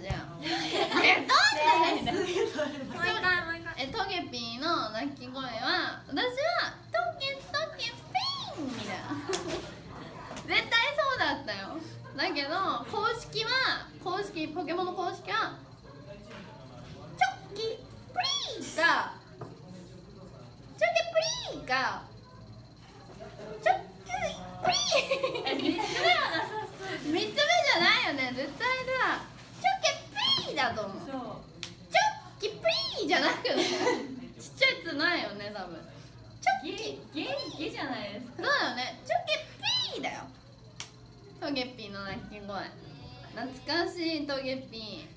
じゃん。トゲピーの鳴き声は、私はトゲトゲピーンみたいな絶対そうだったよ。だけどポケモンの公式はチョッキプリーかチョキプリーかチョッキプリー3つ目じゃないよね。絶対だチョキプリーだと思う。チョッキプリーじゃなくてちっちゃいやつないよね多分。チョッキゲじゃないですか。そうだよね。チョキプリーだよ。トゲピーの鳴き声懐かしい。トゲピー